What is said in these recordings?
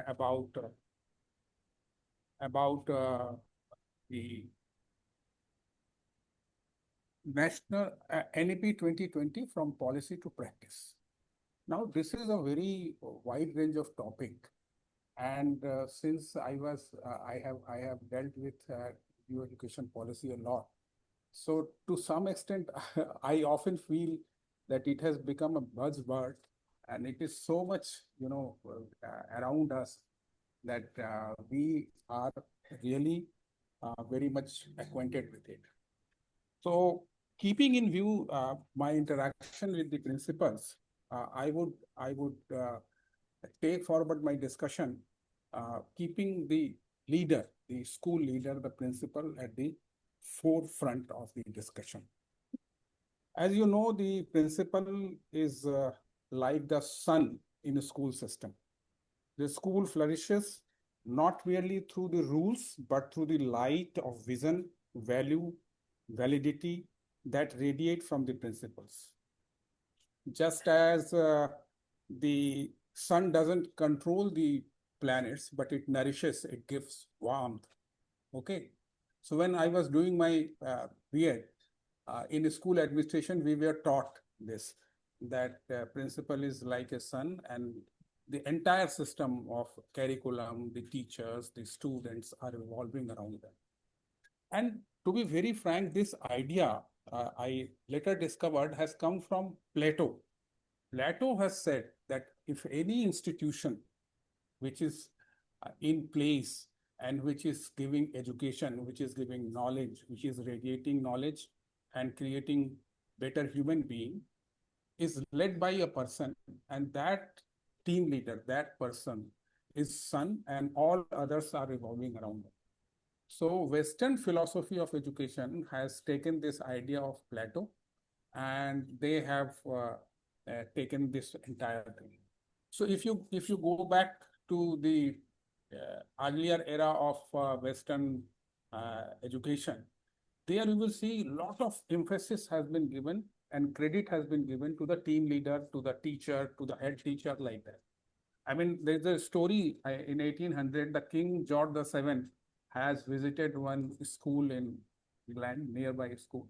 about the national NEP 2020 from policy to practice. Now, this is a very wide range of topic, and since I have dealt with new education policy a lot, so to some extent, I often feel that it has become a buzzword, and it is so much around us that we are really very much acquainted with it. So, keeping in view my interaction with the principals, I would take forward my discussion, keeping the leader, the school leader, the principal at the forefront of the discussion. As you know, the principal is like the sun in a school system. The school flourishes not merely through the rules, but through the light of vision, value, validity that radiate from the principles. Just as the sun doesn't control the planets, but it nourishes, it gives warmth. Okay. So when I was doing my B.Ed in school administration, we were taught this, that principal is like a sun, and the entire system of curriculum, the teachers, the students are revolving around them. And to be very frank, this idea I later discovered has come from Plato. Plato has said that if any institution which is in place and which is giving education, which is giving knowledge, which is radiating knowledge and creating better human being, is led by a person, and that team leader, that person is sun, and all others are revolving around them. So Western philosophy of education has taken this idea of Plato, and they have taken this entire thing. So if you go back to the earlier era of Western education, there you will see a lot of emphasis has been given and credit has been given to the team leader, to the teacher, to the head teacher, like that. I mean, there's a story in 1800, the King George VII has visited one school in England, nearby school.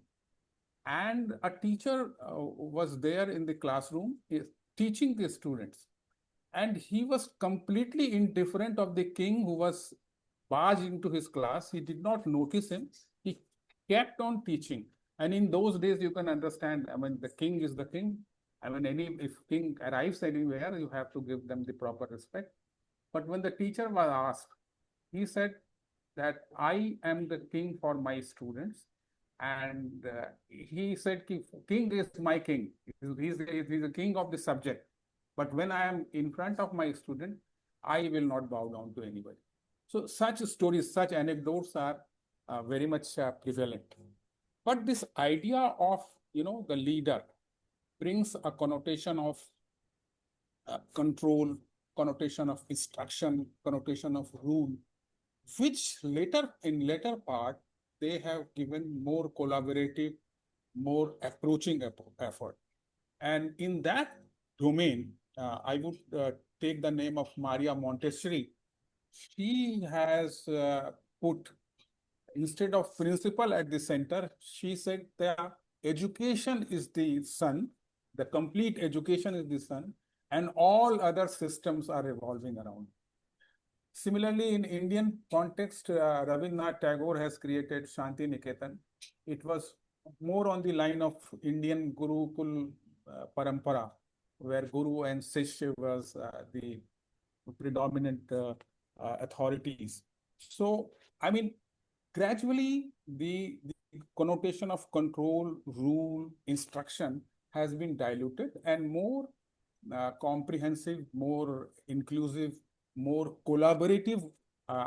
And a teacher was there in the classroom teaching the students. And he was completely indifferent of the king who was barged into his class. He did not notice him. He kept on teaching. And in those days, you can understand, I mean, the king is the king. I mean, if king arrives anywhere, you have to give them the proper respect. But when the teacher was asked, he said that I am the king for my students. And he said, king is my king. He's the king of the subject. But when I am in front of my student, I will not bow down to anybody. So such stories, such anecdotes are very much prevalent. But this idea of, the leader brings a connotation of control, connotation of instruction, connotation of rule, which in later part, they have given more collaborative, more approaching effort. And in that domain, I would take the name of Maria Montessori. She has put, instead of principal at the center, she said that education is the sun, the complete education is the sun, and all other systems are revolving around. Similarly, in Indian context, Rabindranath Tagore has created Shanti Niketan. It was more on the line of Indian Gurukul Parampara, where Guru and Shishya was the predominant authorities. So, I mean, gradually the connotation of control, rule, instruction has been diluted, and more comprehensive, more inclusive, more collaborative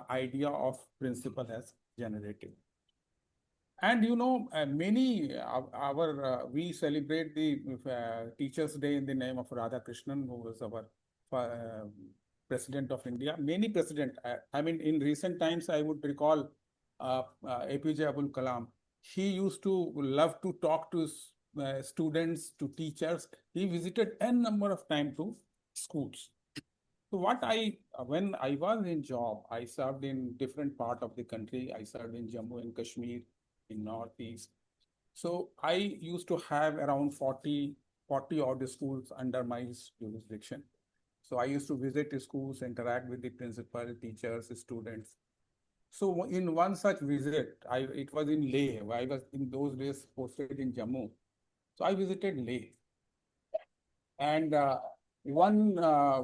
idea of principle has generated. And many we celebrate the Teachers' Day in the name of Radha Krishnan, who was our President of India. Many president, I mean, in recent times, I would recall APJ Abul Kalam. He used to love to talk to students, to teachers. He visited n number of times to schools. So when I was in job, I served in different part of the country. I served in Jammu and Kashmir, in Northeast. So I used to have around 40 odd schools under my jurisdiction. So I used to visit schools, interact with the principal, teachers, students. So in one such visit, it was in Leh. I was in those days posted in Jammu. So I visited Leh. And one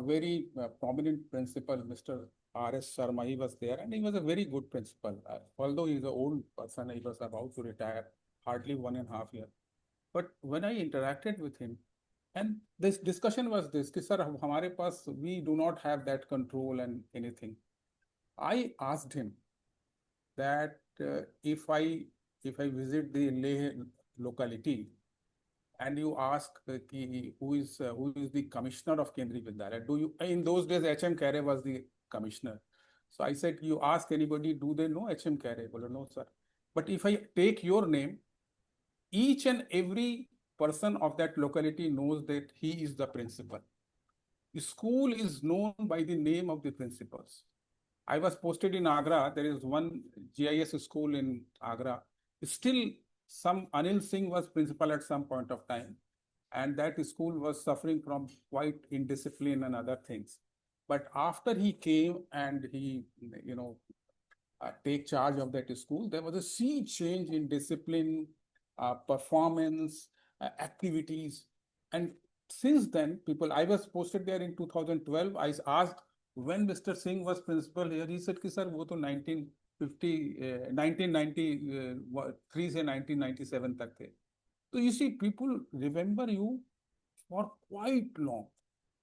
very prominent principal, Mr. R.S. Sharma, he was there, and he was a very good principal. Although he's an old person, he was about to retire, hardly 1.5 years. But when I interacted with him, and this discussion was this, कि sir, हमारे पास, we do not have that control and anything. I asked him that if I visit the Leh locality, and you ask who is the commissioner of Kendriya Vidyalaya? Do you in those days H.M. Khare was the commissioner? So I said, you ask anybody, do they know H.M. Khare? Well, no, sir. But if I take your name, each and every person of that locality knows that he is the principal. The school is known by the name of the principals. I was posted in Agra. There is one GIS school in Agra. Still, some Anil Singh was principal at some point of time, and that school was suffering from quite indiscipline and other things. But after he came and he, take charge of that school, there was a sea change in discipline, performance, activities. And since then, I was posted there in 2012. I asked when Mr. Singh was principal here, he said, sir, wo to 1950, 1993 से 1997 तक थे. So you see, people remember you for quite long.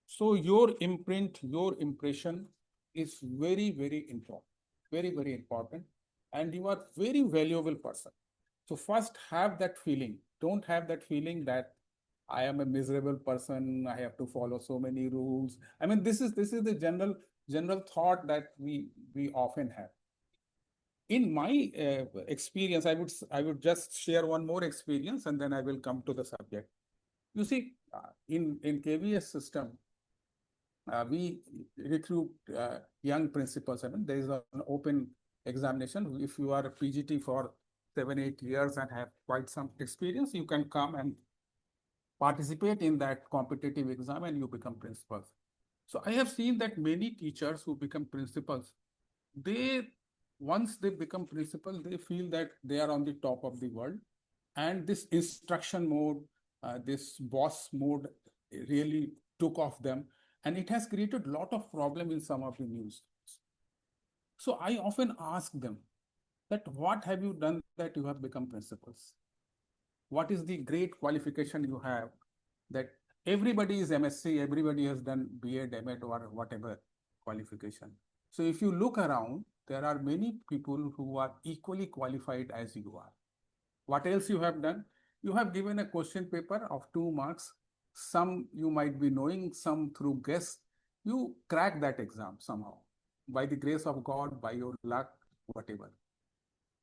So your imprint, your impression is very, very important, very, very important. And you are very valuable person. So first have that feeling. Don't have that feeling that I am a miserable person. I have to follow so many rules. I mean, this is the general thought that we often have. In my experience, I would just share one more experience, and then I will come to the subject. You see, in KVS system, we recruit young principals. I mean, there is an open examination. If you are a PGT for 7, 8 years and have quite some experience, you can come and participate in that competitive exam and you become principals. So I have seen that many teachers who become principals, they once they become principal, they feel that they are on the top of the world, and this instruction mode, this boss mode really took off them, and it has created a lot of problem in some of the news. So I often ask them that what have you done that you have become principals? What is the great qualification you have that everybody is MSc, everybody has done B.Ed, M.Ed or whatever qualification. So if you look around, there are many people who are equally qualified as you are. What else you have done? You have given a question paper of 2 marks. Some you might be knowing, some through guess. You crack that exam somehow, by the grace of God, by your luck, whatever.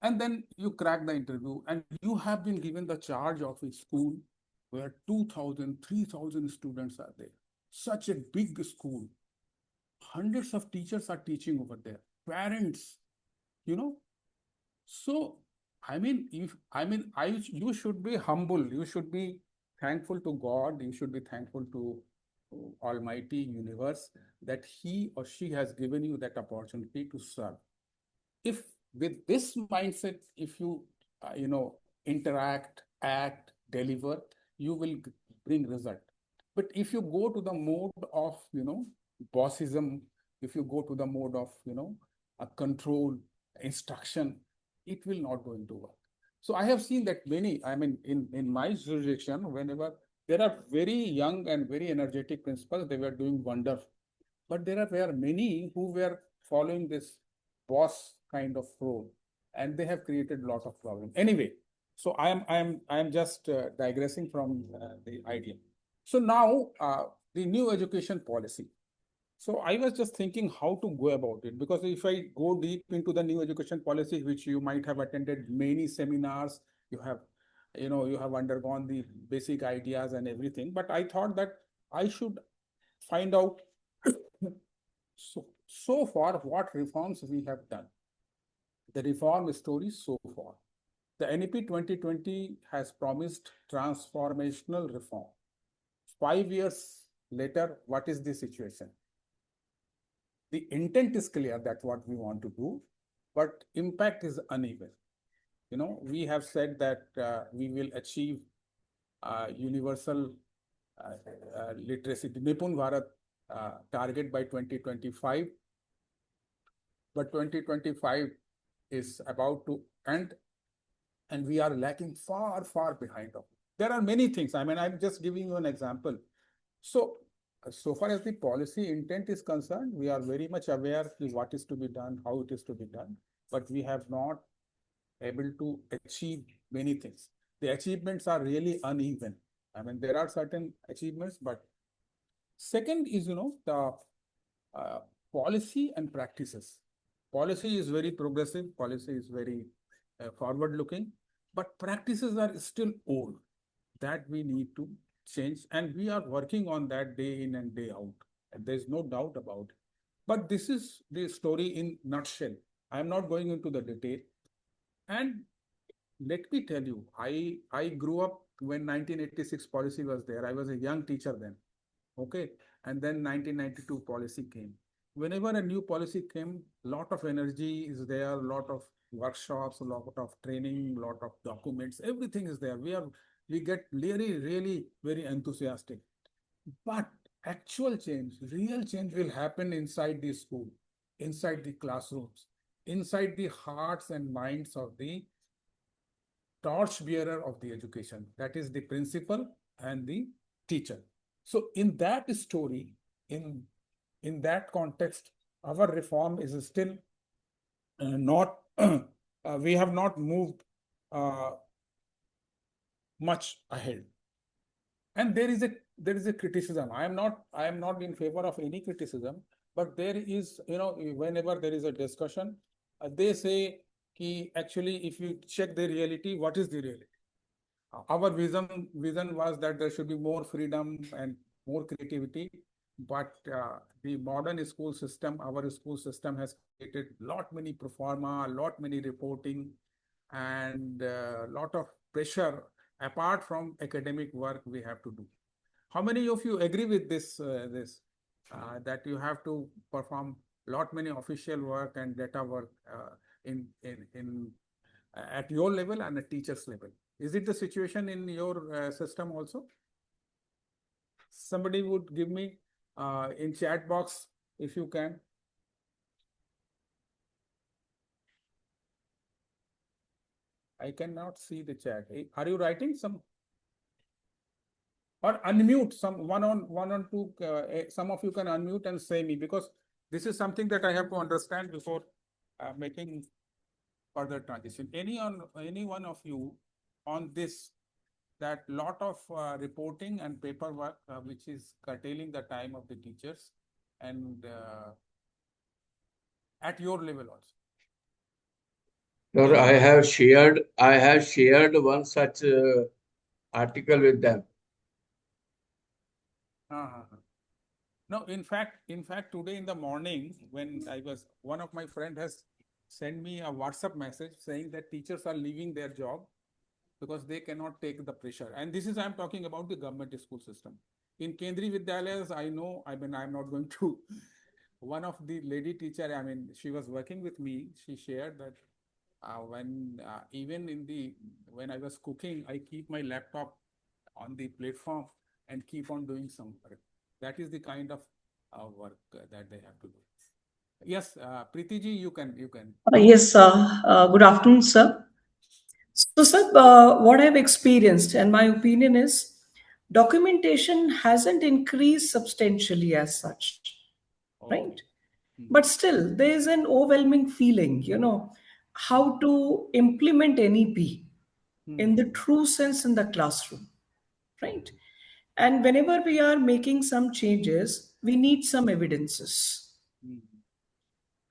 And then you crack the interview, and you have been given the charge of a school where 2,000, 3,000 students are there. Such a big school. Hundreds of teachers are teaching over there. Parents, you know. So, you should be humble. You should be thankful to God. You should be thankful to Almighty Universe that He or she has given you that opportunity to serve. If with this mindset, if you interact, act, deliver, you will bring result. But if you go to the mode of bossism, if you go to the mode of a control, instruction, it will not going to work. So I have seen that many, in my jurisdiction, whenever there are very young and very energetic principals, they were doing wonder. But were many who were following this boss kind of role, and they have created a lot of problems. Anyway, so I am just digressing from the idea. So now the new education policy. So I was just thinking how to go about it, because if I go deep into the new education policy, which you might have attended many seminars, you have undergone the basic ideas and everything, but I thought that I should find out So far, what reforms we have done, the reform story so far. The NEP 2020 has promised transformational reform. 5 years later, what is the situation? The intent is clear that what we want to do, but impact is uneven. We have said that we will achieve universal literacy, the Nipun Bharat target by 2025, but 2025 is about to end, and we are lacking far, far behind. There are many things. I mean, I'm just giving you an example. So far as the policy intent is concerned, we are very much aware of what is to be done, how it is to be done, but we have not able to achieve many things. The achievements are really uneven. I mean, there are certain achievements, but second is, the uh, policy and practices. Policy is very progressive, policy is very forward looking, but practices are still old that we need to change. And we are working on that day in and day out. And there's no doubt about it. But this is the story in nutshell. I'm not going into the detail. And let me tell you, I grew up when 1986 policy was there. I was a young teacher then. Okay. And then 1992 policy came. Whenever a new policy came, lot of energy is there, lot of workshops, a lot of training, lot of documents, everything is there. We get really, really very enthusiastic. But actual change, real change will happen inside the school, inside the classrooms, inside the hearts and minds of the torchbearer of the education. That is the principal and the teacher. So in that story, in that context, our reform is still not, we have not moved uh, much ahead. And there is a criticism. I am not in favor of any criticism, but there is, whenever there is a discussion, they say ki actually if you check the reality, what is the reality? Our vision was that there should be more freedom and more creativity, but the modern school system, our school system has created lot many pro forma, lot many reporting, and lot of pressure apart from academic work we have to do. How many of you agree with this that you have to perform lot many official work and data work in at your level and at teacher's level? Is it the situation in your system also? Somebody would give me in chat box if you can. I cannot see the chat. Are you writing some? Or unmute some one on two. Some of you can unmute and say me, because this is something that I have to understand before making further transition. Any one of you on this, that lot of reporting and paperwork which is curtailing the time of the teachers, and at your level also. Sir, I have shared one such article with them. No, in fact, today in the morning, when one of my friend has sent me a WhatsApp message saying that teachers are leaving their job because they cannot take the pressure. And this is, I'm talking about the government school system. In Kendri Vidyalayas, I know, I mean, I'm not going to, one of the lady teacher, I mean, she was working with me. She shared that when I was cooking, I keep my laptop on the platform and keep on doing some work. That is the kind of work that they have to do. Yes, Preeti ji, you can. Yes, good afternoon, sir. So, sir, what I've experienced, and my opinion is, documentation hasn't increased substantially as such, right? Okay. But still, there is an overwhelming feeling, how to implement NEP in the Hmm. true sense in the classroom, right? And whenever we are making some changes, we need some evidences, Hmm.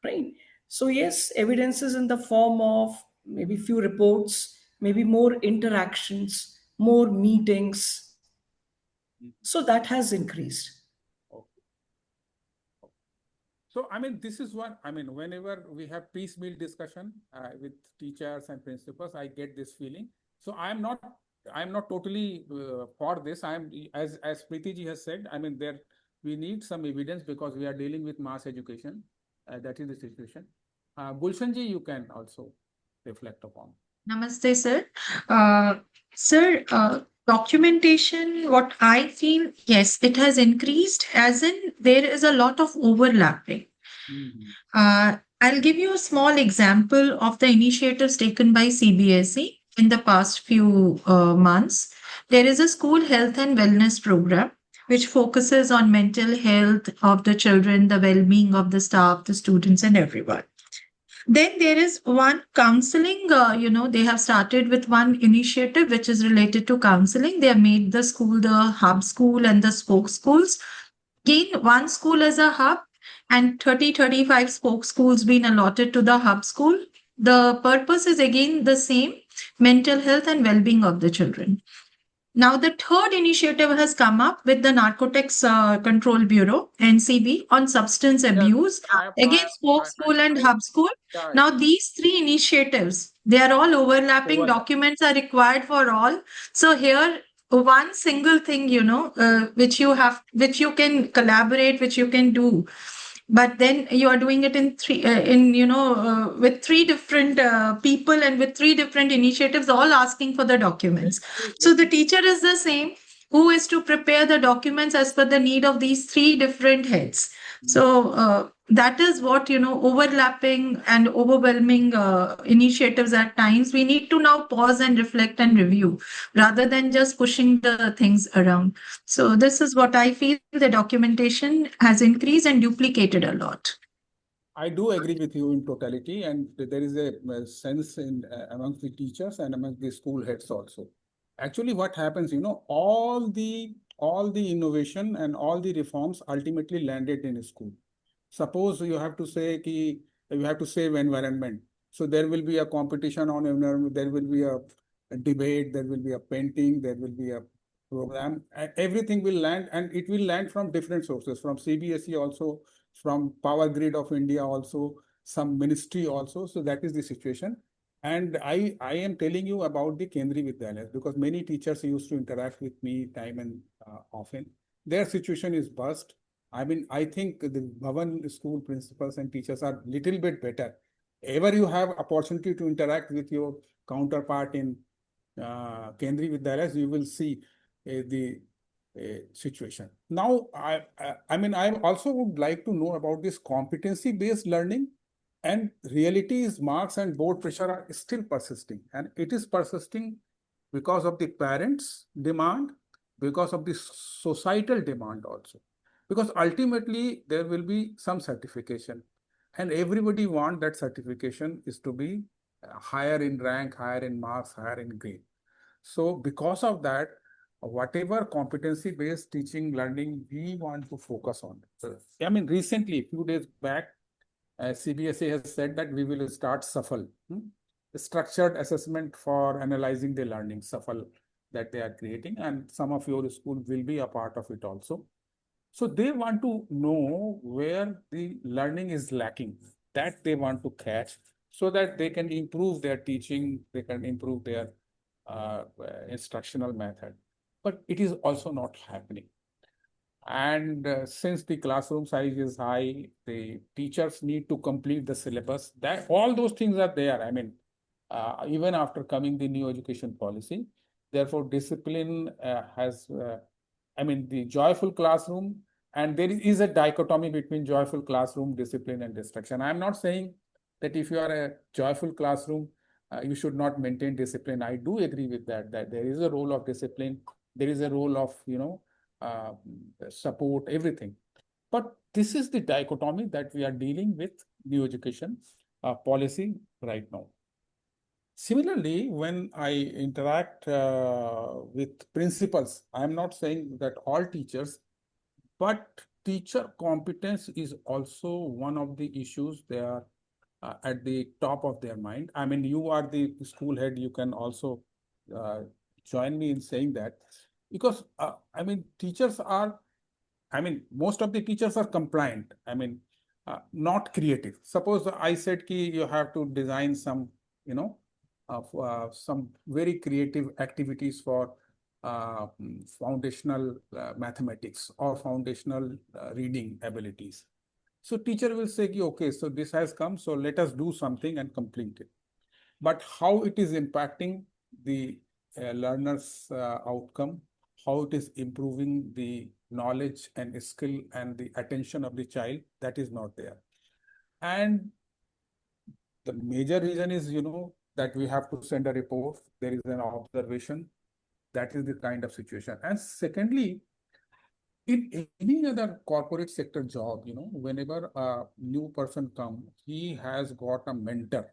right? So yes, evidences in the form of maybe few reports, maybe more interactions, more meetings. Hmm. So that has increased. Okay. So, I mean, this is what, I mean, whenever we have piecemeal discussion with teachers and principals, I get this feeling. So I'm not totally for this. as Preeti ji has said, I mean, we need some evidence because we are dealing with mass education. That is the situation. Gulshan ji, you can also reflect upon. Namaste, sir. Uh, sir, documentation, what I feel, yes, it has increased, as in there is a lot of overlapping. Mhm. I'll give you a small example of the initiatives taken by CBSE in the past few months. There is a school health and wellness program which focuses on mental health of the children, the well-being of the staff, the students, and everyone. Then there is one counseling, they have started with one initiative which is related to counseling. They have made the school the hub school and the spoke schools. Again, one school as a hub and 35 spoke schools being allotted to the hub school. The purpose is again the same, mental health and well-being of the children. Now, the third initiative has come up with the Narcotics Control Bureau, NCB, on substance Yes, abuse. Again, spoke I, school and I, hub school. yeah, Now, these three initiatives, they are all overlapping. overlap. Documents are required for all. So here, one single thing, which you can collaborate, which you can do, but then you are doing it in with three different people and with three different initiatives, all asking for the documents. So the teacher is the same, who is to prepare the documents as per the need of these three different heads. So that is what, overlapping and overwhelming initiatives at times. We need to now pause and reflect and review rather than just pushing the things around. So this is what I feel, the documentation has increased and duplicated a lot. I do agree with you in totality, and there is a sense in amongst the teachers and amongst the school heads also. Actually, what happens, all the innovation and all the reforms ultimately landed in a school. Suppose you have to say ki, you have to save environment, so there will be a competition on environment, there will be a debate, there will be a painting, there will be a program, and everything will land, and it will land from different sources, from CBSE also, from Power Grid of India also, some ministry also. So that is the situation. And I am telling you about the Kendriya Vidyalaya because many teachers used to interact with me time and often. Their situation is burst. I mean, I think the Bhavan school principals and teachers are little bit better. Ever you have opportunity to interact with your counterpart in Kendriya Vidyalayas, you will see the situation. Now, I mean, I also would like to know about this competency-based learning, and reality is marks and board pressure are still persisting, and it is persisting because of the parents' demand, because of the societal demand also, because ultimately there will be some certification, and everybody want that certification is to be higher in rank, higher in marks, higher in grade. So because of that, whatever competency-based teaching learning we want to focus on. I mean, recently, a few days back, CBSE has said that we will start SAFAL, structured assessment for analyzing the learning, SAFAL, that they are creating, and some of your school will be a part of it also. So they want to know where the learning is lacking, that they want to catch, so that they can improve their teaching, they can improve their instructional method. But it is also not happening. And since the classroom size is high, the teachers need to complete the syllabus. That all those things are there. I mean, even after coming the new education policy, therefore discipline I mean, the joyful classroom, and there is a dichotomy between joyful classroom, discipline, and destruction. I'm not saying that if you are a joyful classroom, you should not maintain discipline. I do agree with that, that there is a role of discipline, there is a role of, uh, support, everything. But this is the dichotomy that we are dealing with new education policy right now. Similarly, when I interact with principals, I'm not saying that all teachers, but teacher competence is also one of the issues they are at the top of their mind. I mean, you are the school head, you can also uh, join me in saying that, because I mean, most of the teachers are compliant. I mean, not creative. Suppose I said ki you have to design some, some very creative activities for foundational mathematics or foundational reading abilities. So teacher will say, ki, okay, so this has come, so let us do something and complete it. But how it is impacting the learner's outcome, how it is improving the knowledge and skill and the attention of the child, that is not there. And the major reason is, that we have to send a report, there is an observation, that is the kind of situation. And secondly, in any other corporate sector job, whenever a new person comes, he has got a mentor.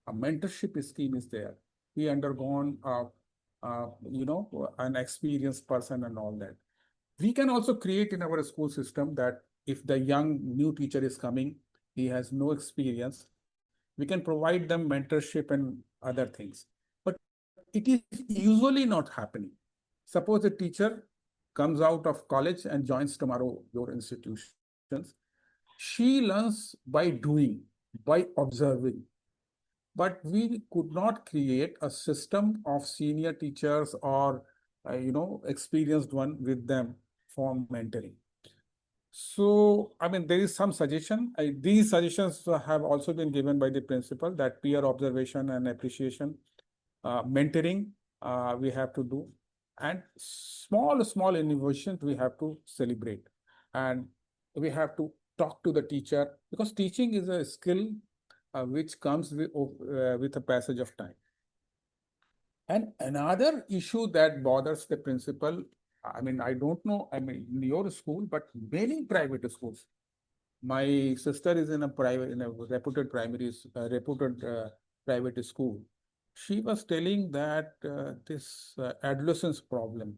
A mentorship scheme is there. He undergone, an experienced person and all that. We can also create in our school system that if the young new teacher is coming, he has no experience, we can provide them mentorship and other things. But it is usually not happening. Suppose a teacher comes out of college and joins tomorrow your institutions. She learns by doing, by observing. But we could not create a system of senior teachers or, experienced one with them for mentoring. So, I mean, there is some suggestion. These suggestions have also been given by the principal, that peer observation and appreciation, mentoring we have to do, and small innovations we have to celebrate. And we have to talk to the teacher, because teaching is a skill which comes with a passage of time. And another issue that bothers the principal, I mean, I don't know, I mean, in your school, but many private schools. My sister is in a reputed private school. She was telling that this adolescence problem,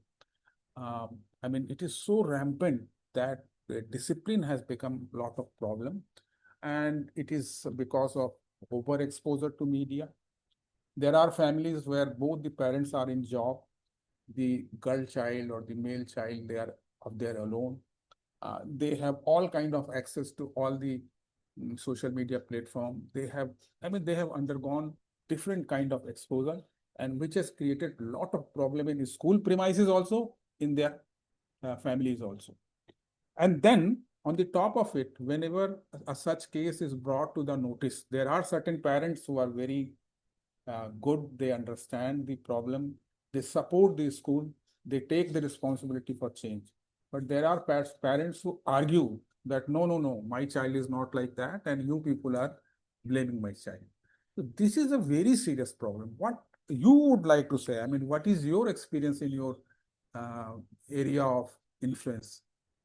I mean, it is so rampant that discipline has become a lot of problem, and it is because of overexposure to media. There are families where both the parents are in job, the girl child or the male child, they are up there alone. They have all kind of access to all the social media platform. They have undergone different kind of exposure, and which has created a lot of problem in school premises also, in their families also. And then on the top of it, whenever a such case is brought to the notice, there are certain parents who are very good, they understand the problem, they support the school, they take the responsibility for change. But there are parents who argue that no, my child is not like that, and you people are blaming my child. So this is a very serious problem. What you would like to say? I mean, what is your experience in your area of influence?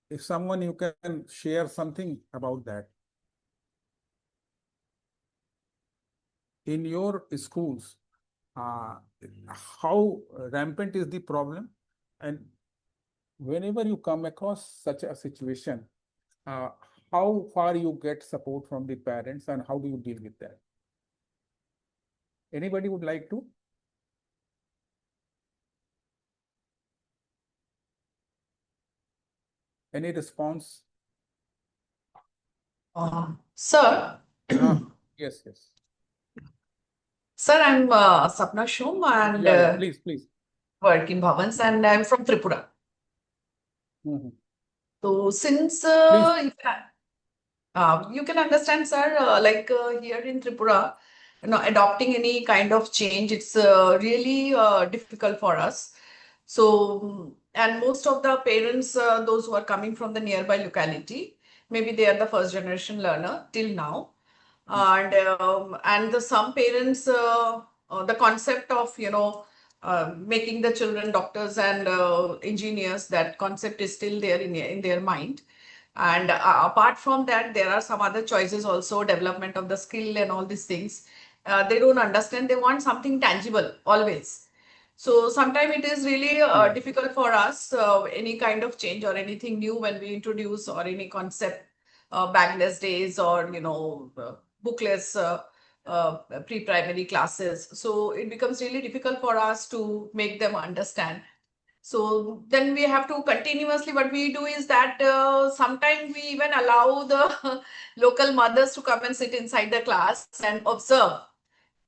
If someone you can share something about that. In your schools, uh, how rampant is the problem? And whenever you come across such a situation, uh, how far you get support from the parents and how do you deal with that? Anybody would like to? Any response? Sir, Yes, yes. sir, I'm Sapna Shum and Yeah, please. work in Bhavans, and I'm from Tripura. Mhm. So since Please. you can understand, sir, here in Tripura, adopting any kind of change, it's really difficult for us. So, and most of the parents, those who are coming from the nearby locality, maybe they are the first generation learner till now. And some parents, the concept of, making the children doctors and engineers, that concept is still there in their mind. And apart from that, there are some other choices also, development of the skill and all these things. They don't understand. They want something tangible always. So sometimes it is really Yeah. difficult for us, any kind of change or anything new when we introduce, or any concept, bagless days, or, bookless pre-primary classes. So it becomes really difficult for us to make them understand. So then we have to continuously, what we do is that sometimes we even allow the local mothers to come and sit inside the class and observe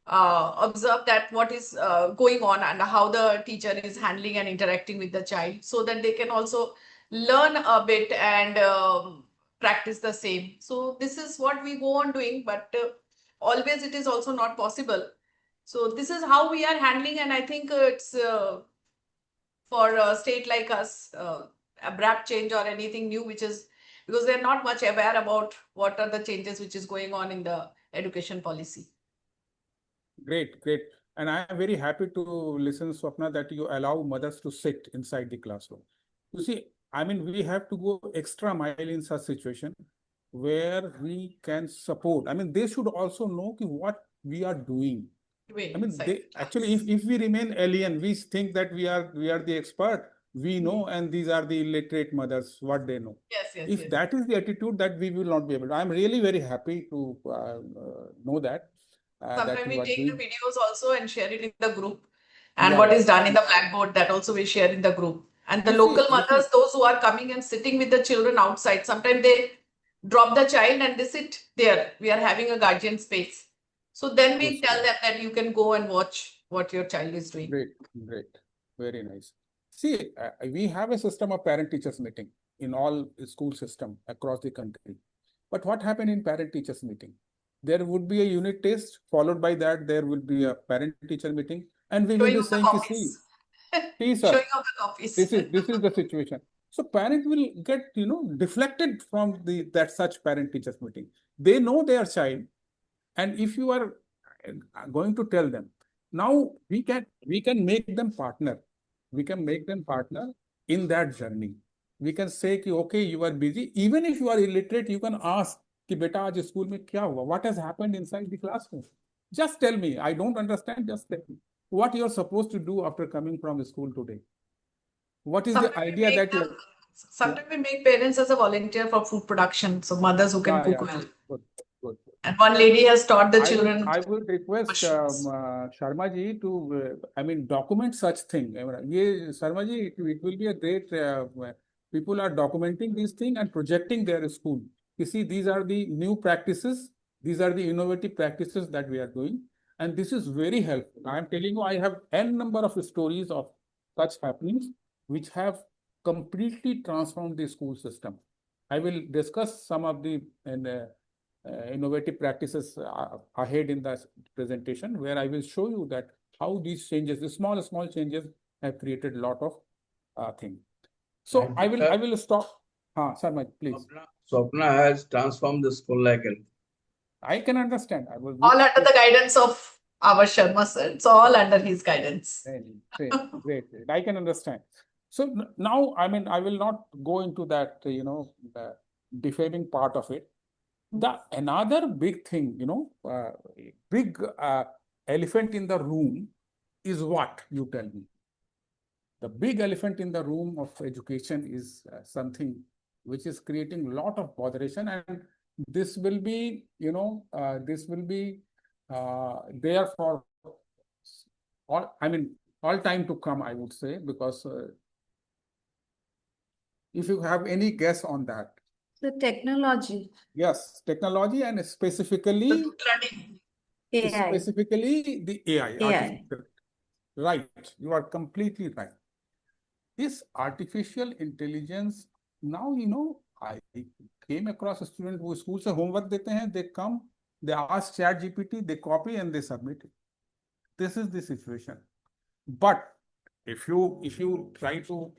that what is going on and how the teacher is handling and interacting with the child, so that they can also learn a bit and practice the same. So this is what we go on doing, but always it is also not possible. So this is how we are handling, and I think it's for a state like us, abrupt change or anything new, which is because they're not much aware about what are the changes which is going on in the education policy. Great, great. And I am very happy to listen, Swapna, that you allow mothers to sit inside the classroom. You see, I mean, we have to go extra mile in such situation where we can support. I mean, they should also know what we are doing. I mean, Inside they the class. actually, if we remain alien, we think that we are the expert, we know, and these are the illiterate mothers, what they know. Yes, yes, If yes. that is the attitude, that we will not be able to. I'm really very happy to know that. That Sometimes you we are take doing. the videos also and share it in the group. And Yeah, what yeah. is done in the blackboard, that also we share in the group. And the You local see, mothers, those who are coming and sitting with the children outside, sometimes they drop the child and they sit there. We are having a guardian space. So then we good, tell them that you can go and watch what your child is doing. great, great, very nice. See, we have a system of parent-teachers meeting in all school system across the country. But what happened in parent-teachers meeting? There would be a unit test, followed by that there will be a parent-teacher meeting, and we will Showing be of the saying, copies. see, sir, Showing of the copies. this is the situation. So parent will get, deflected from that such parent-teachers meeting. They know their child, and if you are going to tell them, now we can make them partner. We can make them partner in that journey. We can say कि okay, you are busy. Even if you are illiterate, you can ask कि बेटा आज school में क्या हुआ? What has happened inside the classroom? Just tell me. I don't understand. Just tell me what you are supposed to do after coming from school today. What is the Sometimes we idea make that you? them, sometimes we make parents as a volunteer for food production, so mothers who can cook well. Good, good. And one lady has taught the children. I would request mushrooms. Sharma ji to, document such thing. Sharma ji, it will be a great. People are documenting these things and projecting their school. You see, these are the new practices. These are the innovative practices that we are doing, and this is very helpful. I am telling you, I have n number of stories of such happenings which have completely transformed the school system. I will discuss some of the innovative practices ahead in the presentation, where I will show you that how these changes, the small changes, have created a lot of things. So I will stop. Sharma, please. Swapna has transformed the school like anything. I can understand. All under the guidance of our Sharma sir. It's all under his guidance. Great. I can understand. So now, I mean, I will not go into that, the defaming part of it. The another big thing, big elephant in the room is what? You tell me. The big elephant in the room of education is something which is creating a lot of botheration, and this will be, there for all time to come, I would say, because if you have any guess on that. The technology. Yes, technology, and specifically AI. Specifically the AI. Artificial. Right, you are completely right. This artificial intelligence, now, I came across a student who school se homework dete hain, they come, they ask ChatGPT, they copy and they submit it. This is the situation. But if you try to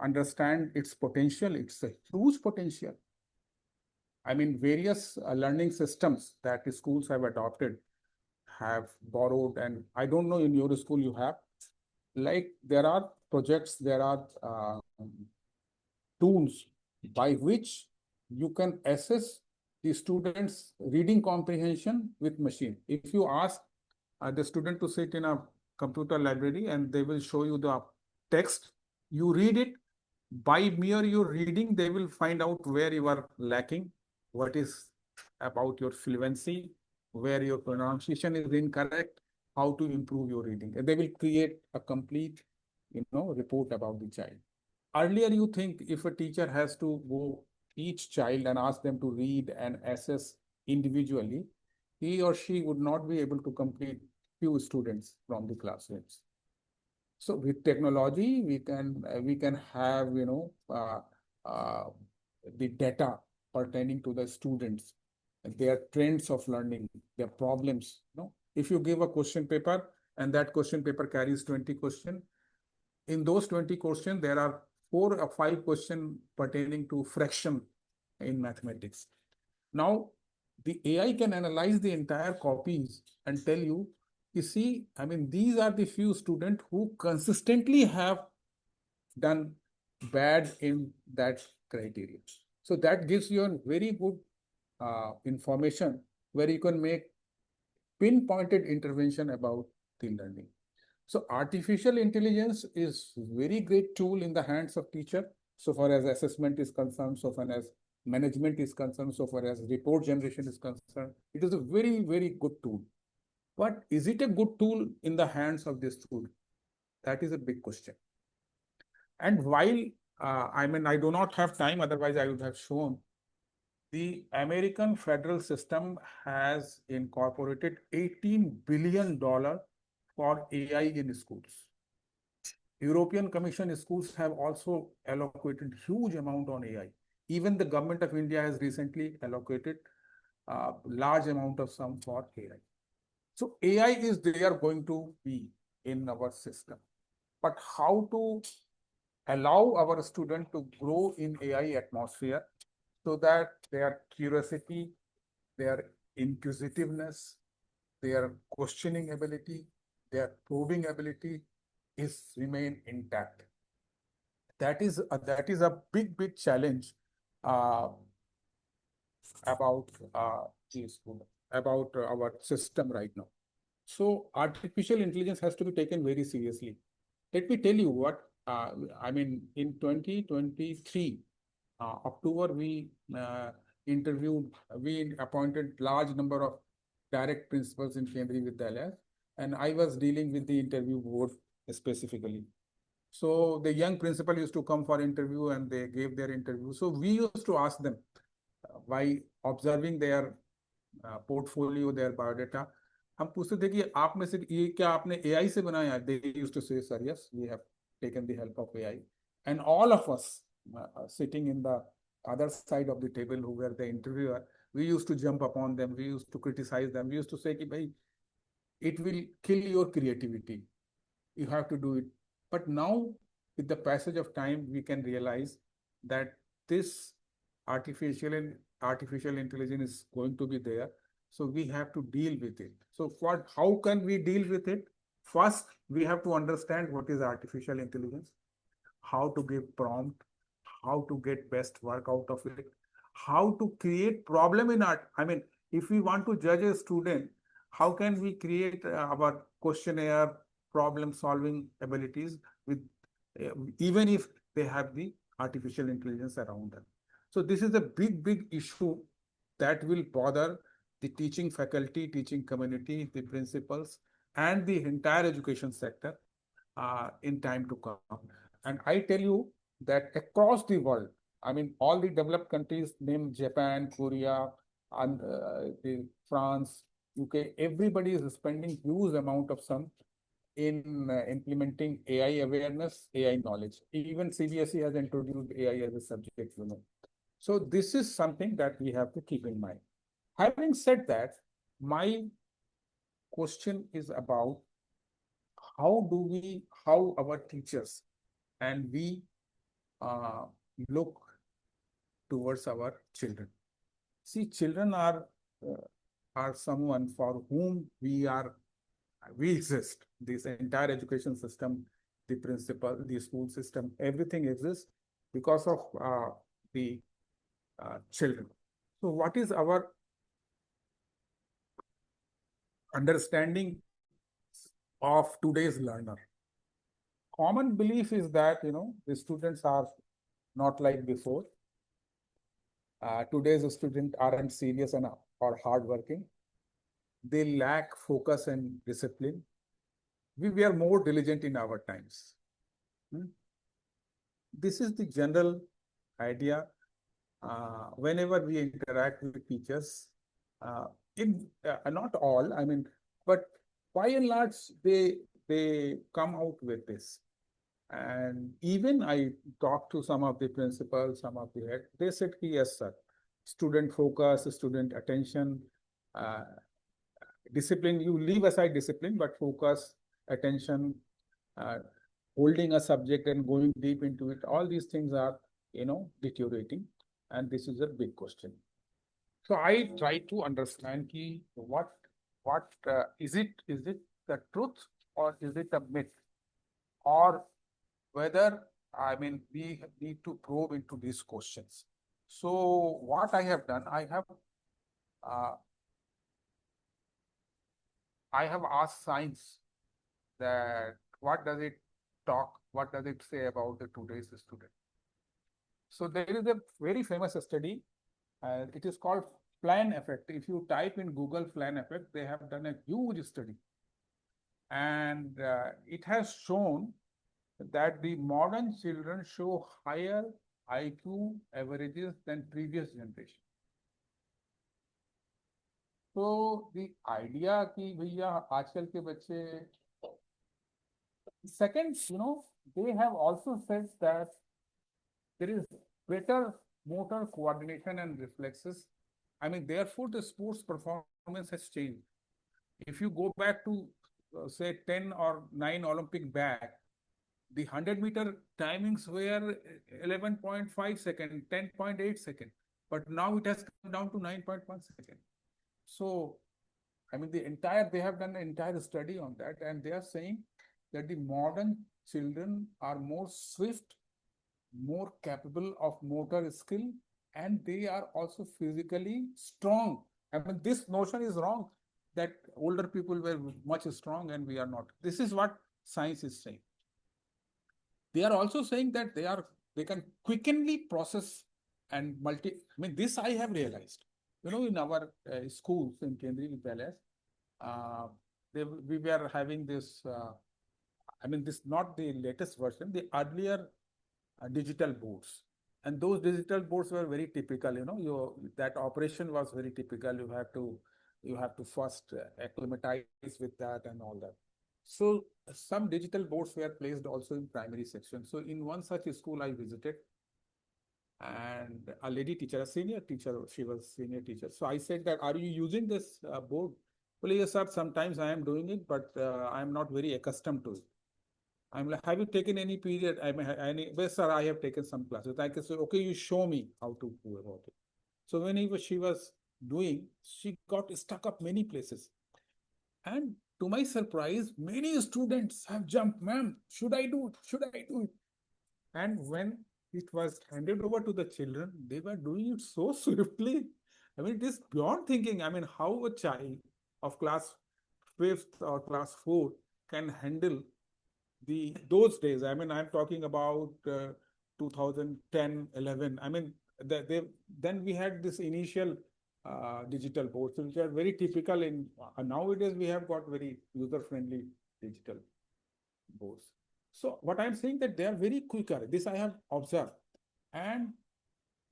understand its potential, it's a huge potential. I mean, various learning systems that schools have adopted have borrowed, and I don't know in your school you have, like there are projects, there are tools by which you can assess the students' reading comprehension with machine. If you ask the student to sit in a computer library and they will show you the text, you read it, by mere your reading, they will find out where you are lacking, what is about your fluency, where your pronunciation is incorrect, how to improve your reading. And they will create a complete report about the child. Earlier, you think if a teacher has to go each child and ask them to read and assess individually, he or she would not be able to complete few students from the classrooms. So with technology, we can have uh, the data pertaining to the students, their trends of learning, their problems. If you give a question paper and that question paper carries 20 questions, in those 20 questions, there are 4 or 5 questions pertaining to fraction in mathematics. Now, the AI can analyze the entire copies and tell you see, I mean, these are the few students who consistently have done bad in that criteria. So that gives you a very good information where you can make pinpointed intervention about the learning. So artificial intelligence is very great tool in the hands of teacher, so far as assessment is concerned, so far as management is concerned, so far as report generation is concerned. It is a very, very good tool. But is it a good tool in the hands of this tool? That is a big question. And while, I do not have time, otherwise I would have shown, the American federal system has incorporated $18 billion for AI in schools. European Commission schools have also allocated huge amount on AI. Even the government of India has recently allocated a large amount of sum for AI. So AI is there going to be in our system. But how to allow our student to grow in AI atmosphere so that their curiosity, their inquisitiveness, their questioning ability, their probing ability is remain intact. That is a big challenge uh, about our system right now. So artificial intelligence has to be taken very seriously. Let me tell you what in 2023 October interviewed we appointed large number of direct principals in Kendriya Vidyalaya, and I was dealing with the interview board specifically. So the young principal used to come for interview and they gave their interview. So we used to ask them by observing their portfolio, their biodata. हम पूछते थे कि आप में से ये क्या आपने AI से बनाया? They used to say, sir, yes, we have taken the help of AI. And all of us sitting in the other side of the table who were the interviewer, we used to jump upon them. We used to criticize them. We used to say, कि, it will kill your creativity. You have to do it. But now, with the passage of time, we can realize that this artificial intelligence is going to be there. So we have to deal with it. So how can we deal with it? First, we have to understand what is artificial intelligence, how to give prompt, how to get best work out of it, how to create problem in art. I mean, if we want to judge a student, how can we create our questionnaire problem solving abilities with even if they have the artificial intelligence around them. So this is a big issue that will bother the teaching faculty, teaching community, the principals, and the entire education sector in time to come. And I tell you that across the world, I mean, all the developed countries, name Japan, Korea, and France, UK, everybody is spending huge amount of sum in implementing AI awareness, AI knowledge. Even CBSE has introduced AI as a subject. So this is something that we have to keep in mind. Having said that, my question is about how our teachers and we uh, look towards our children. See, children are someone for whom we exist. This entire education system, the principal, the school system, everything exists because of the children. So what is our understanding of today's learner? Common belief is that, the students are not like before. Today's students aren't serious enough or hardworking. They lack focus and discipline. We were more diligent in our times. Hmm. This is the general idea. Whenever we interact with teachers, uh, in not all, I mean, but by and large, they come out with this. And even I talked to some of the principals, some of the head, they said, yes, sir, student focus, student attention, uh, discipline, you leave aside discipline, but focus, attention, uh, holding a subject and going deep into it, all these things are, deteriorating. And this is a big question. So I try to understand what is it the truth or is it a myth? Or whether, I mean, we need to probe into these questions. So what I have done, uh, I have asked science that what does it talk, what does it say about the today's student? So there is a very famous study. It is called Plan Effect. If you type in Google Plan Effect, they have done a huge study, and it has shown that the modern children show higher IQ averages than previous generation. So the idea कि भैया आजकल के बच्चे, second, they have also said that there is better motor coordination and reflexes. I mean, therefore, the sports performance has changed. If you go back to say 10 or 9 Olympic back, the 100-meter timings were 11.5 seconds, 10.8 seconds, but now it has come down to 9.1 seconds. So, I mean, they have done an entire study on that, and they are saying that the modern children are more swift, more capable of motor skill, and they are also physically strong. I mean, this notion is wrong that older people were much strong and we are not. This is what science is saying. They are also saying that they can quickenly process and I mean, this I have realized. In our schools in Kendriya Vidyalaya, we were having this. I mean, this not the latest version, the earlier digital boards. And those digital boards were very typical, that operation was very typical. You have to first acclimatize with that and all that. So some digital boards were placed also in primary section. So in one such school I visited, and a lady teacher, a senior teacher, she was senior teacher. So I said that, are you using this board? Well, yes, sir, sometimes I am doing it, but I am not very accustomed to it. I'm like, have you taken any period? Well, sir, I have taken some classes. I can say, okay, you show me how to do about it. So when she was doing, she got stuck up many places. And to my surprise, many students have jumped, ma'am, should I do it? Should I do it? And when it was handed over to the children, they were doing it so swiftly. I mean, it is beyond thinking. I mean, how a child of class 5th or class 4 can handle those days. I mean, I'm talking about 2010, 11. I mean, then we had this initial digital boards, which are very typical in nowadays. We have got very user-friendly digital boards. So what I'm saying that they are very quicker. This I have observed, and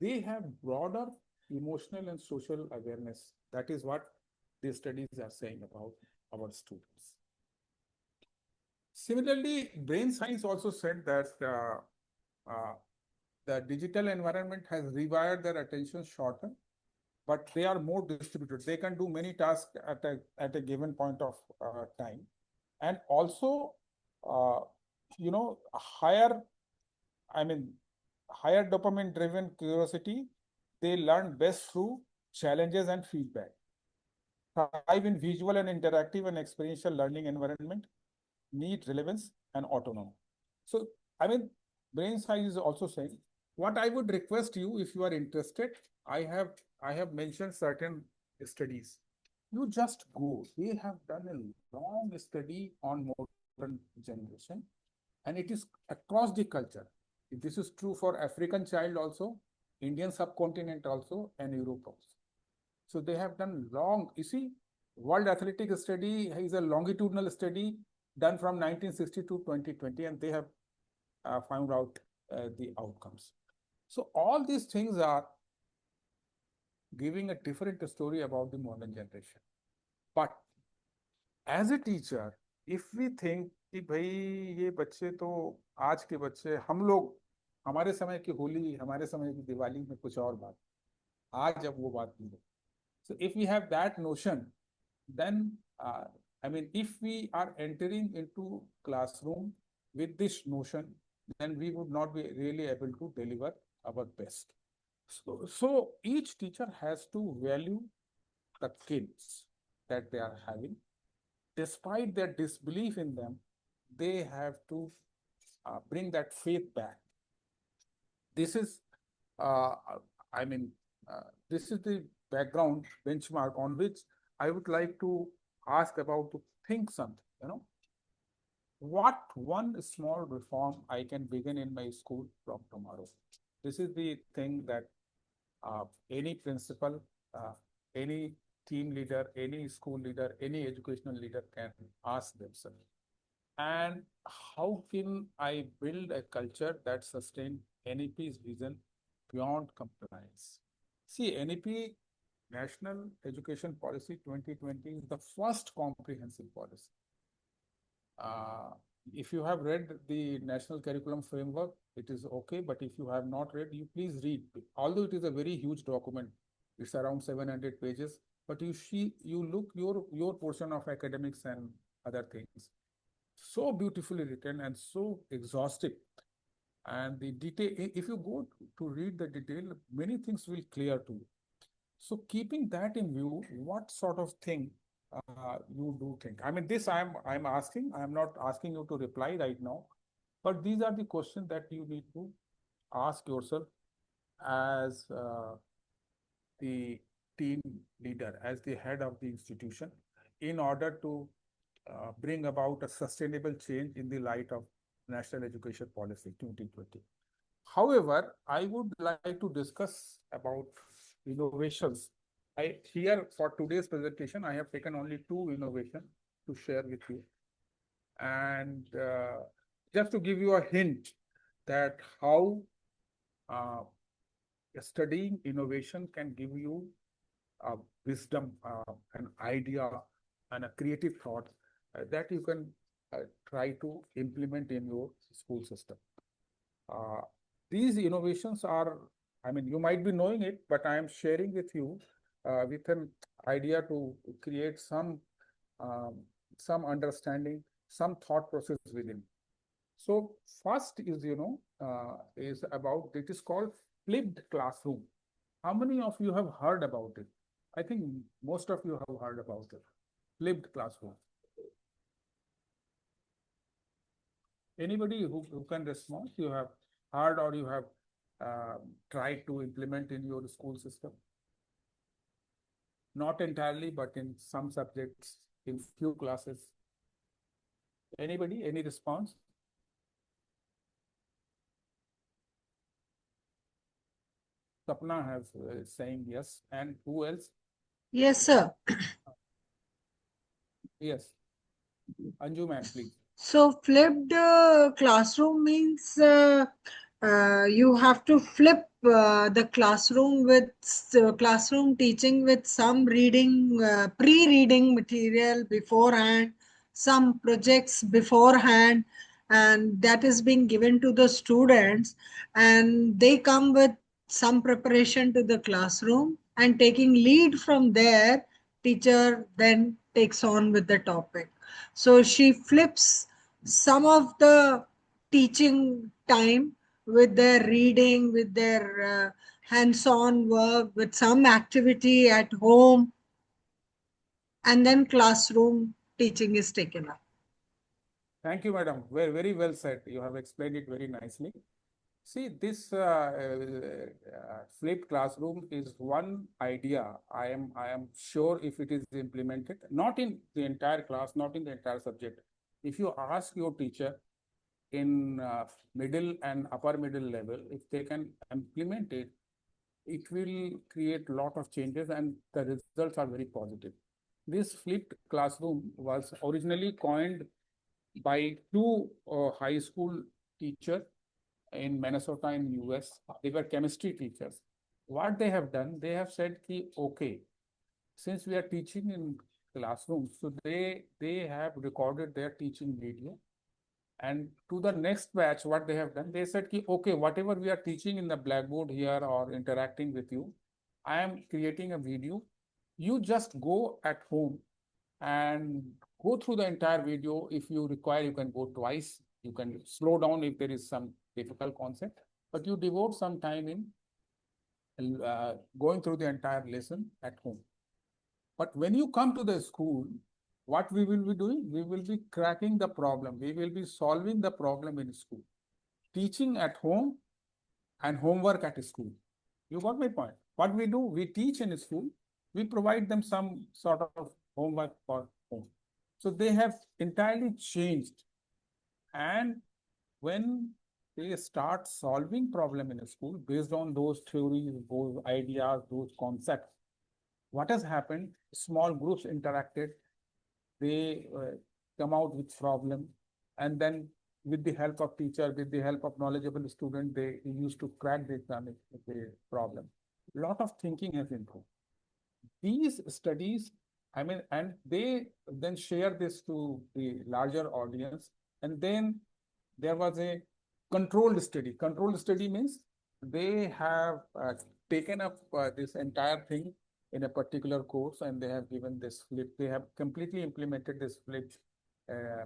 they have broader emotional and social awareness. That is what these studies are saying about our students. Similarly, brain science also said that the digital environment has rewired their attention shorter, but they are more distributed. They can do many tasks at a given point of time. And also, uh, higher, I mean, higher dopamine driven curiosity, they learn best through challenges and feedback. Thrive in visual and interactive and experiential learning environment, need relevance and autonomy. So, I mean, brain science is also saying, what I would request you, if you are interested, I have mentioned certain studies. You just go. They have done a long study on modern generation, and it is across the culture. This is true for African child also, Indian subcontinent also, and Europe also. So they have done long, you see, World Athletic Study is a longitudinal study done from 1960 to 2020, and they have found out the outcomes. So all these things are giving a different story about the modern generation. But as a teacher, if we think कि भाई ये बच्चे तो आज के बच्चे हम लोग हमारे समय की होली हमारे समय की दिवाली में कुछ और बात आज अब वो बात नहीं है. So if we have that notion, then I mean, if we are entering into classroom with this notion, then we would not be really able to deliver our best. So each teacher has to value the kids that they are having. Despite their disbelief in them, they have to bring that faith back. This is, uh, I mean, this is the background benchmark on which I would like to ask about to think something, what one small reform I can begin in my school from tomorrow. This is the thing that any principal, any team leader, any school leader, any educational leader can ask themselves. And how can I build a culture that sustains NEP's vision beyond compliance? See, NEP, National Education Policy 2020, is the first comprehensive policy. If you have read the National Curriculum Framework, it is okay. But if you have not read, you please read. Although it is a very huge document, it's around 700 pages. But you see, you look your portion of academics and other things. So beautifully written and so exhaustive. And the detail, if you go to read the detail, many things will clear to you. So keeping that in view, what sort of thing you do think? I mean, this I'm asking. I'm not asking you to reply right now, but these are the questions that you need to ask yourself as the team leader, as the head of the institution, in order to bring about a sustainable change in the light of National Education Policy 2020. However, I would like to discuss about innovations. Here for today's presentation, I have taken only two innovations to share with you. And just to give you a hint that how studying innovation can give you wisdom, an idea, and a creative thought that you can try to implement in your school system. These innovations are, I mean, you might be knowing it, but I am sharing with you with an idea to create some understanding, some thought process within. So first is, is about, it is called flipped classroom. How many of you have heard about it? I think most of you have heard about it. Flipped classroom. Anybody who can respond? You have heard or you have tried to implement in your school system? Not entirely, but in some subjects, in few classes. Anybody? Any response? Sapna has saying yes. And who else? Yes, sir. Yes. Anju ma'am, please. So flipped classroom means you have to flip the classroom with classroom teaching with some reading, pre-reading material beforehand, some projects beforehand, and that is being given to the students, and they come with some preparation to the classroom, and taking lead from there, teacher then takes on with the topic. So she flips some of the teaching time with their reading, with their hands-on work, with some activity at home, and then classroom teaching is taken up. Thank you, madam. Very, very well said. You have explained it very nicely. See, this flipped classroom is one idea. I am sure if it is implemented, not in the entire class, not in the entire subject. If you ask your teacher in middle and upper middle level, if they can implement it, it will create a lot of changes and the results are very positive. This flipped classroom was originally coined by two high school teachers in Minnesota in US. They were chemistry teachers. What they have done, they have said, ki, okay, since we are teaching in classrooms, so they have recorded their teaching video. And to the next batch, what they have done, they said, ki, okay, whatever we are teaching in the blackboard here or interacting with you, I am creating a video. You just go at home and go through the entire video. If you require, you can go twice. You can slow down if there is some difficult concept, but you devote some time in going through the entire lesson at home. But when you come to the school, what we will be doing? We will be cracking the problem. We will be solving the problem in school. Teaching at home and homework at school. You got my point? What we do, we teach in school, we provide them some sort of homework for home. So they have entirely changed. And when they start solving problem in a school based on those theories, those ideas, those concepts, what has happened? Small groups interacted, they come out with problem, and then with the help of teacher, with the help of knowledgeable student, they used to crack the problem. A lot of thinking has improved. These studies, I mean, and they then share this to the larger audience, and then there was a controlled study. Controlled study means they have taken up this entire thing in a particular course, and they have given this flip. They have completely implemented this flip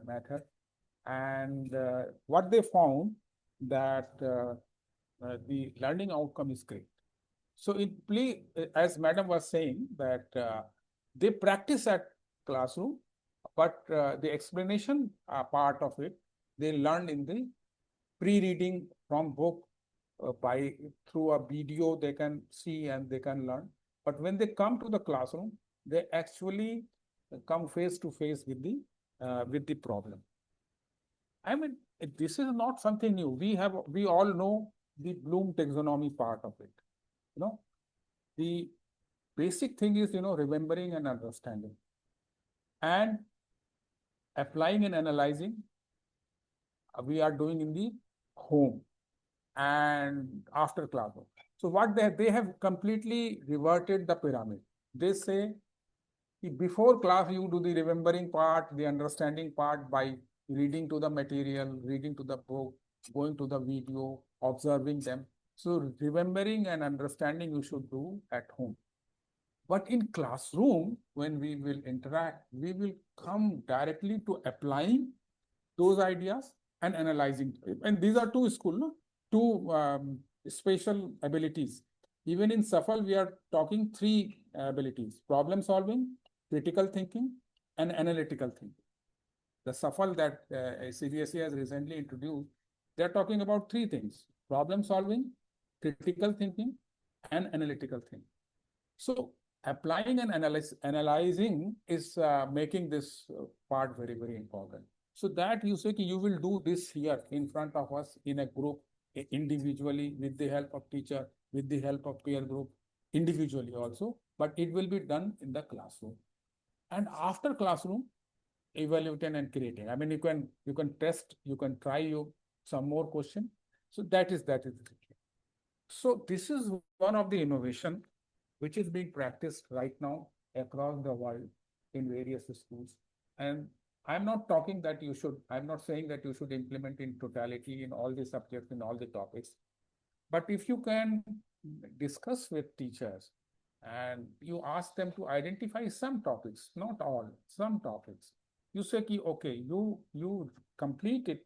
method. And what they found that the learning outcome is great. So it play, as madam was saying, that they practice at classroom, but the explanation part of it, they learned in the pre-reading from book by through a video they can see and they can learn. But when they come to the classroom, they actually come face to face with the problem. I mean, this is not something new. We all know the Bloom taxonomy part of it. You know, the basic thing is, remembering and understanding and applying and analyzing. We are doing in the home and after classroom. So what they have completely reverted the pyramid. They say before class, you do the remembering part, the understanding part by reading to the material, reading to the book, going to the video, observing them. So remembering and understanding you should do at home. But in classroom, when we will interact, we will come directly to applying those ideas and analyzing. And these are two school, no? Two special abilities. Even in SAFL, we are talking three abilities: problem solving, critical thinking, and analytical thinking. The SAFL that CBSE has recently introduced, they're talking about three things: problem solving, critical thinking, and analytical thinking. So applying and analyzing is making this part very, very important. So that you say you will do this here in front of us in a group, individually, with the help of teacher, with the help of peer group, individually also, but it will be done in the classroom. And after classroom, evaluating and creating. I mean, you can test, you can try you some more question. So that is the key. So this is one of the innovation which is being practiced right now across the world in various schools. And I'm not talking that I'm not saying that you should implement in totality in all the subjects, in all the topics. But if you can discuss with teachers and you ask them to identify some topics, not all, some topics, you say, okay, you complete it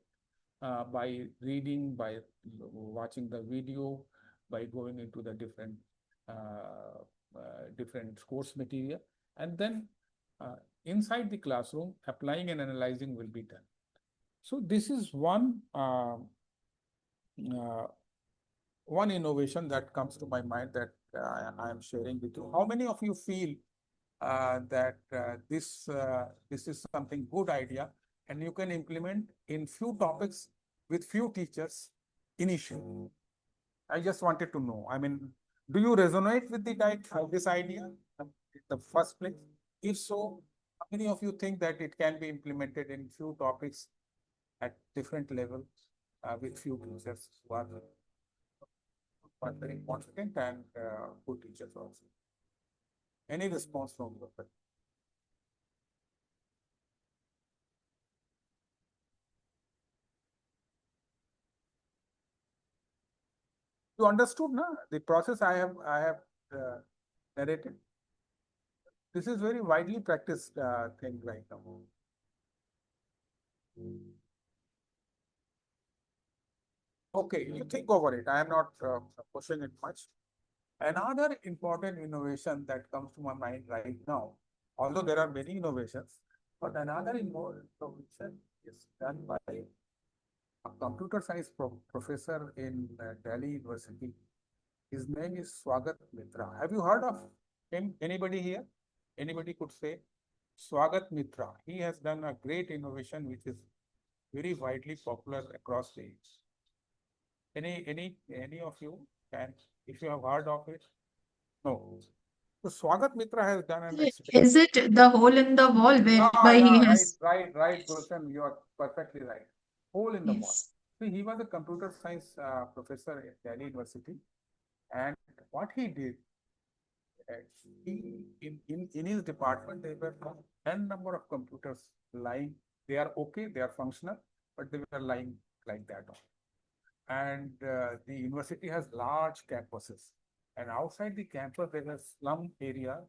by reading, by watching the video, by going into the different course material, and then inside the classroom, applying and analyzing will be done. So this is one innovation that comes to my mind that I am sharing with you. How many of you feel that this is something good idea and you can implement in few topics with few teachers initially? I just wanted to know. I mean, do you resonate with this idea in the first place? If so, how many of you think that it can be implemented in few topics at different levels? with few teachers who are very confident and good teachers also. Any response from you? You understood, na? The process I have narrated. This is very widely practiced thing right now. Okay, you think over it. I am not pushing it much. Another important innovation that comes to my mind right now, although there are many innovations, but another innovation is done by a computer science professor in Delhi University. His name is Swagat Mitra. Have you heard of him? Anybody here? Anybody could say? Swagat Mitra. He has done a great innovation which is very widely popular across the age. Any of you can, if you have heard of it? No. So Swagat Mitra has done an experiment. Is it the hole in the wall whereby he Yeah, has? right, Gulshan, you are perfectly right. Hole in the wall. Yes. See, he was a computer science professor at Delhi University, and what he did, uh, in his department, there were n number of computers lying. They are okay, they are functional, but they were lying like that. And the university has large campuses, and outside the campus there is slum area.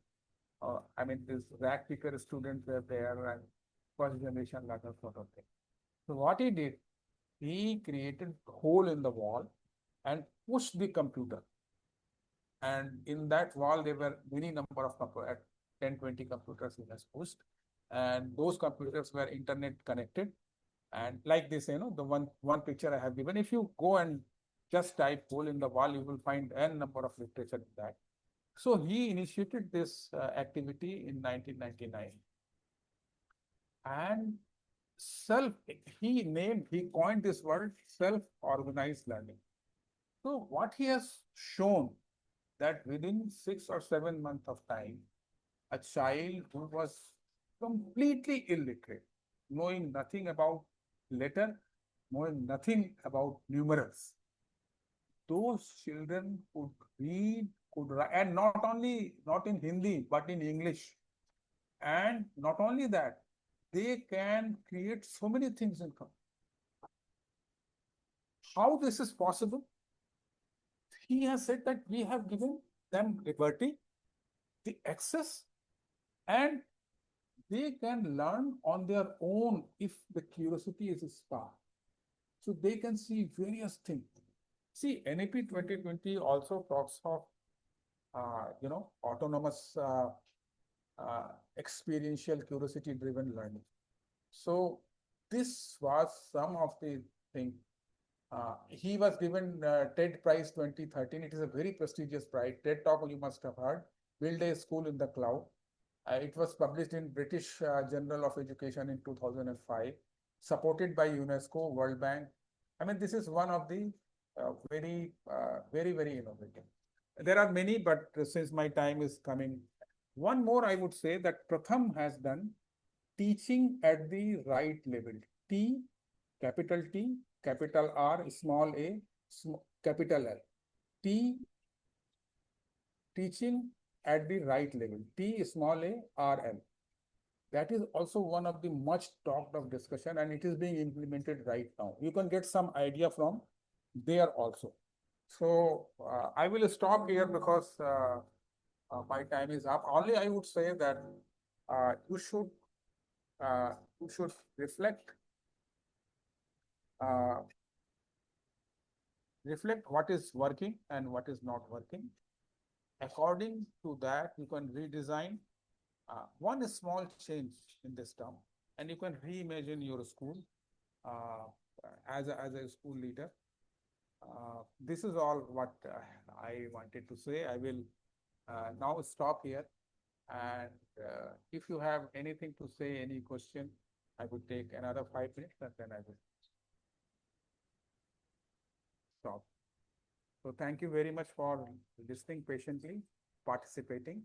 I mean, this rack picker students were there and first generation learner sort of thing. So what he did, he created a hole in the wall and pushed the computer. And in that wall, there were many number of computers, 10, 20 computers he has pushed. And those computers were internet connected. And like this, the one picture I have given, if you go and just type hole in the wall, you will find n number of literature in that. So he initiated this activity in 1999. And he coined this word self-organized learning. So what he has shown that within 6 or 7 months of time, a child who was completely illiterate, knowing nothing about letter, knowing nothing about numerals, those children could read, could write, and not in Hindi, but in English. And not only that, they can create so many things in computer. How this is possible? He has said that we have given them liberty, the access, and they can learn on their own if the curiosity is sparked. So they can see various things. See, NEP 2020 also talks of, autonomous experiential curiosity-driven learning. So this was some of the thing. He was given TED Prize 2013. It is a very prestigious prize. TED Talk you must have heard. Build a School in the Cloud. It was published in British Journal of Education in 2005, supported by UNESCO, World Bank. I mean, this is one of the very innovative. There are many, but since my time is coming, one more I would say that Pratham has done teaching at the right level. T, capital T, capital R, small a, capital L. T, teaching at the right level. T, small a, R, L. That is also one of the much talked of discussion, and it is being implemented right now. You can get some idea from there also. So I will stop here because my time is up. Only I would say that you should reflect uh, what is working and what is not working. According to that, you can redesign one small change in this term, and you can reimagine your school uh, as a school leader. This is all what I wanted to say. I will now stop here. And if you have anything to say, any question, I would take another 5 minutes and then I will stop. So thank you very much for listening patiently, participating.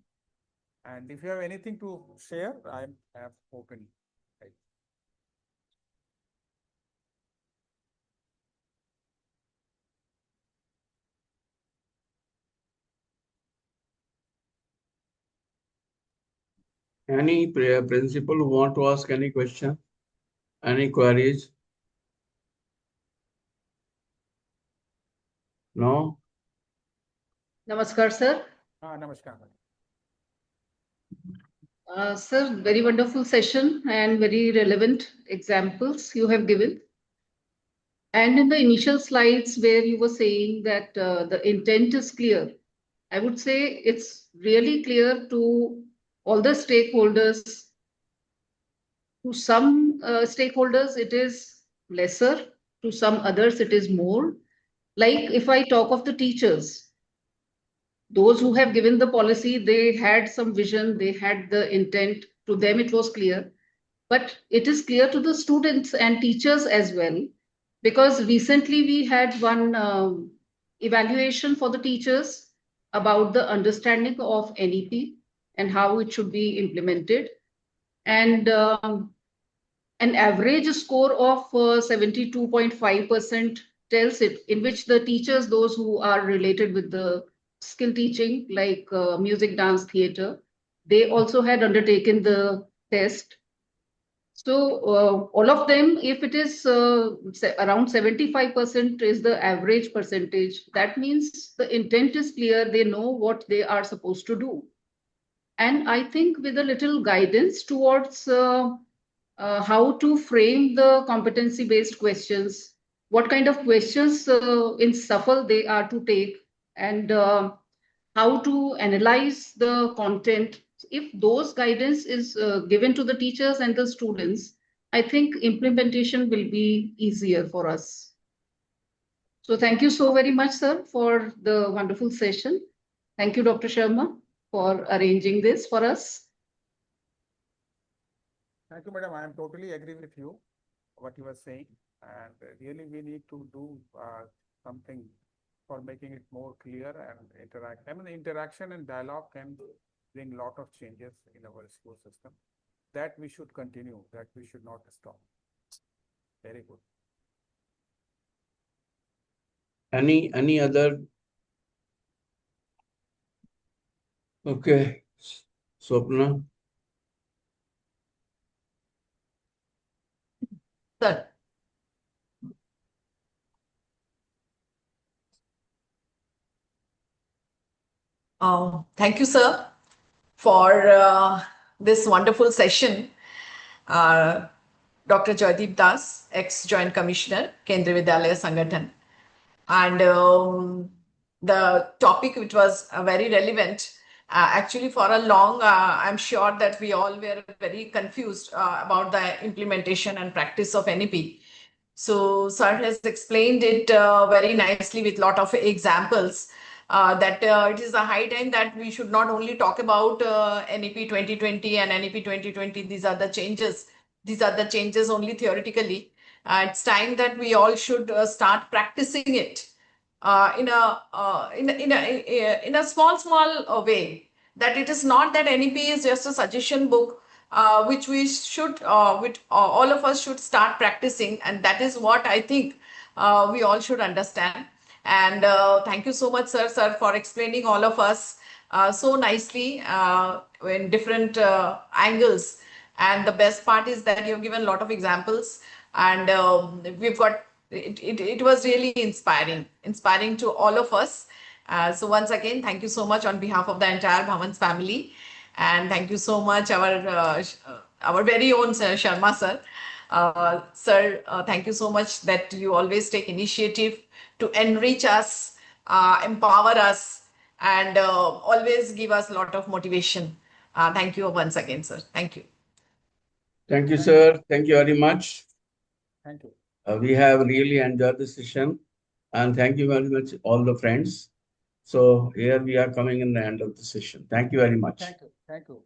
And if you have anything to share, I'm open. Any principal who want to ask any question, any queries? No? Namaskar, sir. Namaskar. Sir, very wonderful session and very relevant examples you have given. And in the initial slides where you were saying that the intent is clear, I would say it's really clear to all the stakeholders. To some stakeholders, it is lesser. To some others, it is more. Like if I talk of the teachers, those who have given the policy, they had some vision, they had the intent. To them, it was clear. But it is clear to the students and teachers as well, because recently we had one evaluation for the teachers about the understanding of NEP and how it should be implemented. And an average score of 72.5% tells it, in which the teachers, those who are related with the skill teaching, like music, dance, theater, they also had undertaken the test. So all of them, if it is around 75% is the average percentage, that means the intent is clear. They know what they are supposed to do. And I think with a little guidance towards how to frame the competency-based questions, what kind of questions in SAFL they are to take, and how to analyze the content. If those guidance is given to the teachers and the students, I think implementation will be easier for us. So thank you so very much, sir, for the wonderful session. Thank you, Dr. Sharma, for arranging this for us. Thank you, madam. I am totally agree with you, what you are saying. And really, we need to do something for making it more clear and interact. I mean, interaction and dialogue can bring a lot of changes in our school system. That we should continue, that we should not stop. Very good. Any other? Okay. Swapna? Sir. Thank you, sir, for this wonderful session. Dr. Joydeep Das, ex-Joint Commissioner, Kendriya Vidyalaya Sangathan. And the topic which was very relevant, actually for a long, I'm sure that we all were very confused about the implementation and practice of NEP. So sir has explained it very nicely with lot of examples. That it is a high time that we should not only talk about NEP 2020 and NEP 2020. These are the changes. These are the changes only theoretically. It's time that we all should start practicing it in a small way. That it is not that NEP is just a suggestion book which we should, which all of us should start practicing, and that is what I think we all should understand. And thank you so much, sir, for explaining all of us so nicely in different angles. And the best part is that you've given a lot of examples, and we've got it was really inspiring to all of us. So once again, thank you so much on behalf of the entire Bhavan's family, and thank you so much our very own sir, Sharma sir. Sir, thank you so much that you always take initiative to enrich us, empower us, and always give us a lot of motivation. Thank you once again, sir. Thank you. Thank you, sir. Thank you very much. Thank you. We have really enjoyed the session, and thank you very much, all the friends. So here we are coming in the end of the session. Thank you very much. Thank you. Thank you.